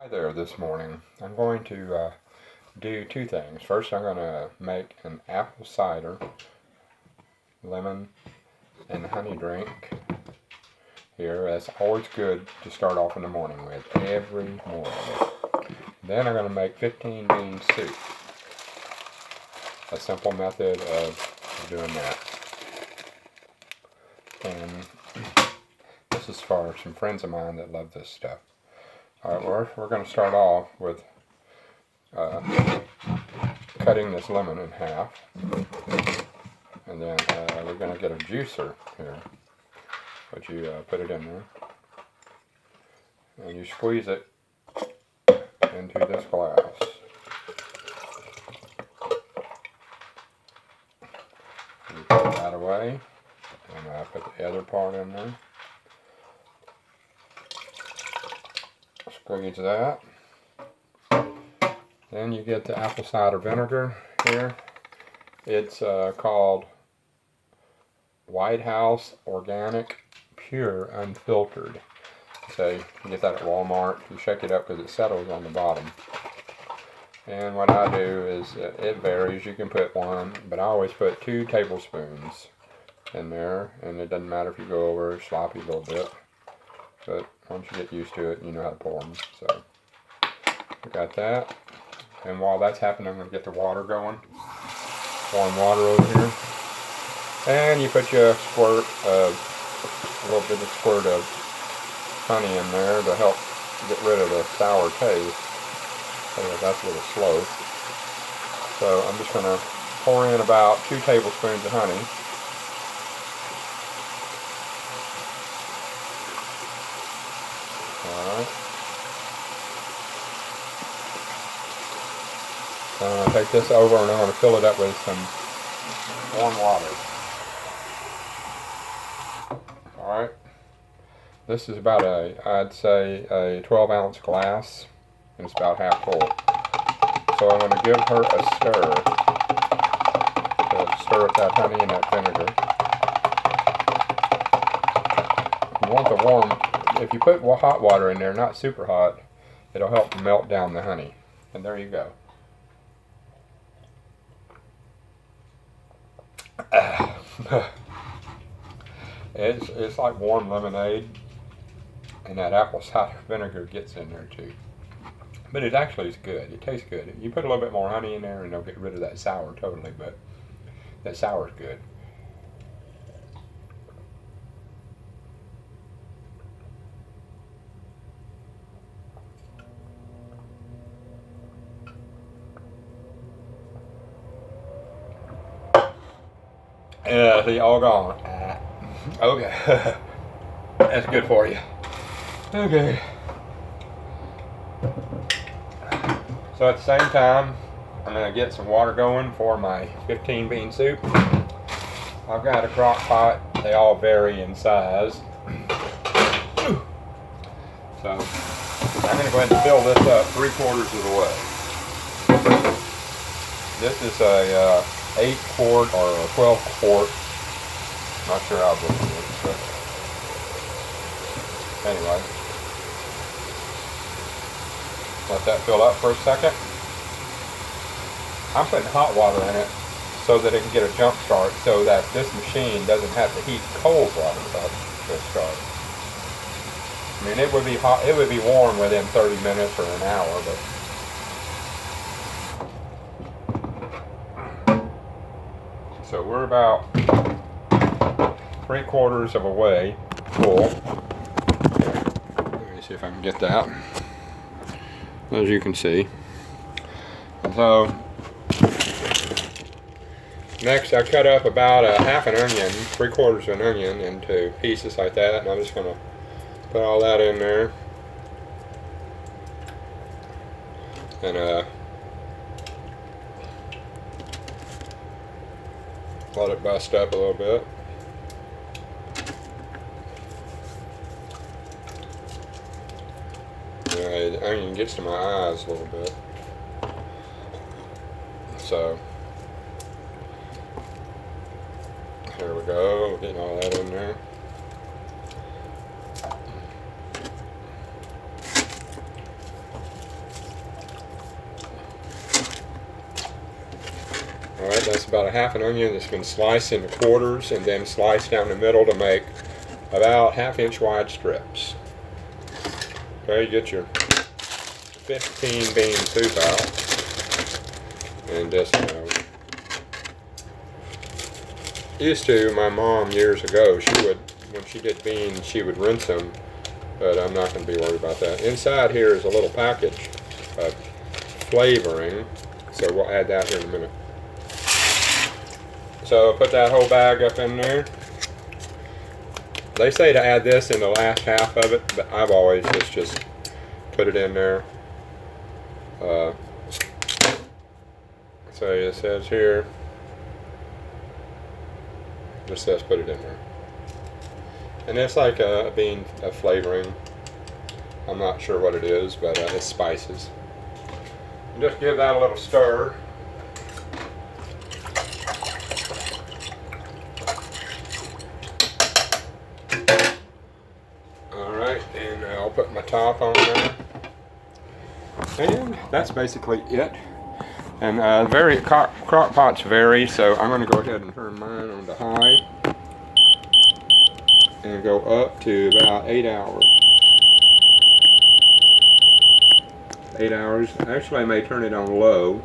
Hi there this morning. I'm going to do two things. First, I'm going to make an apple cider, lemon, and honey drink here. That's always good to start off in the morning with, every morning. Then I'm going to make 15 bean soup. A simple method of doing that. And this is for some friends of mine that love this stuff. Alright, we're going to start off with cutting this lemon in half, and then we're going to get a juicer here, but you put it in there, and you squeeze it into this glass. You put that away, and I put the other part in there. Squeeze that. Then you get the apple cider vinegar here. It's called White House Organic Pure Unfiltered. So you can get that at Walmart. You shake it up because it settles on the bottom. And what I do is, it varies. You can put one, but I always put 2 tablespoons in there. And it doesn't matter if you go over sloppy a little bit. But once you get used to it, you know how to pour them. So we got that. And while that's happening, I'm going to get the water going. Warm water over here. And you put your squirt of, a little bit of squirt of honey in there to help get rid of the sour taste. Anyway, that's a little slow. So I'm just going to pour in about 2 tablespoons of honey. Alright. So I'm going to take this over and I'm going to fill it up with some warm water. Alright. This is about I'd say a 12-ounce glass, and it's about half full. So I'm going to give her a stir. To stir up that honey and that vinegar. You want the warm. If you put hot water in there, not super hot, it'll help melt down the honey. And there you go. It's like warm lemonade, and that apple cider vinegar gets in there too. But it actually is good. It tastes good. You put a little bit more honey in there, and it'll get rid of that sour totally. But that sour is good. Yeah, see, all gone. Okay. That's good for you. Okay. So at the same time, I'm going to get some water going for my 15 bean soup. I've got a crock pot. They all vary in size. So I'm going to go ahead and fill this up 3/4 of the way. This is a 8-quart or a 12-quart. Not sure how big it is, but anyway. Let that fill up for a second. I'm putting hot water in it so that it can get a jump start, so that this machine doesn't have to heat cold water up to start. I mean, it would be hot. It would be warm within 30 minutes or an hour, but. So we're about 3/4 of a way full. Let me see if I can get that. As you can see. And so next I cut up about a half an onion, 3/4 of an onion into pieces like that, and I'm just going to put all that in there. And let it bust up a little bit. The onion gets to my eyes a little bit. So here we go, getting all that in there. That's about a half an onion that's been sliced into quarters and then sliced down the middle to make about 1/2 inch wide strips. Okay, get your 15 bean soup out. And just, used to, my mom years ago, she would, when she did beans, she would rinse them, but I'm not going to be worried about that. Inside here is a little package of flavoring, so we'll add that here in a minute. So put that whole bag up in there. They say to add this in the last half of it, but I've always just put it in there. So it says here, just says put it in there. And it's like a bean flavoring. I'm not sure what it is, but it's spices. And just give that a little stir. Alright, and I'll put my top on there. And that's basically it. And crock pots vary, so I'm going to go ahead and turn mine on to high. And go up to about 8 hours. 8 hours. Actually, I may turn it on low.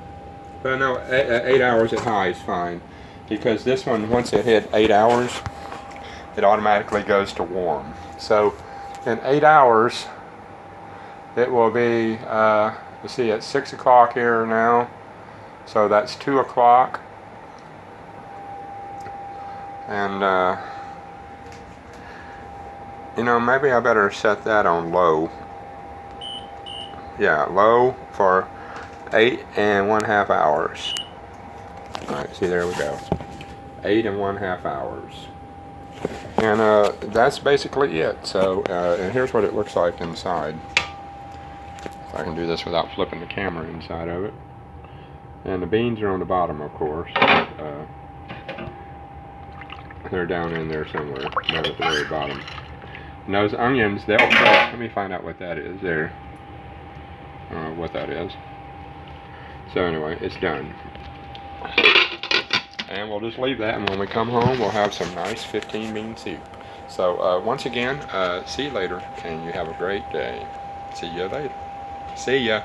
But no, 8 hours at high is fine. Because this one, once it hit 8 hours, it automatically goes to warm. So, in 8 hours, it will be, let's see, it's 6 o'clock here now. So that's 2 o'clock. And, you know, maybe I better set that on low. Yeah, low for 8 1/2 hours. Alright, see, there we go. 8 1/2 hours. And that's basically it. So, and here's what it looks like inside. If I can do this without flipping the camera inside of it. And the beans are on the bottom, of course. They're down in there somewhere, not at the very bottom. And those onions, they'll cook. Let me find out what that is there. What that is. So anyway, it's done. And we'll just leave that, and when we come home, we'll have some nice 15 bean soup. So once again, see you later, and you have a great day. See you later. See ya.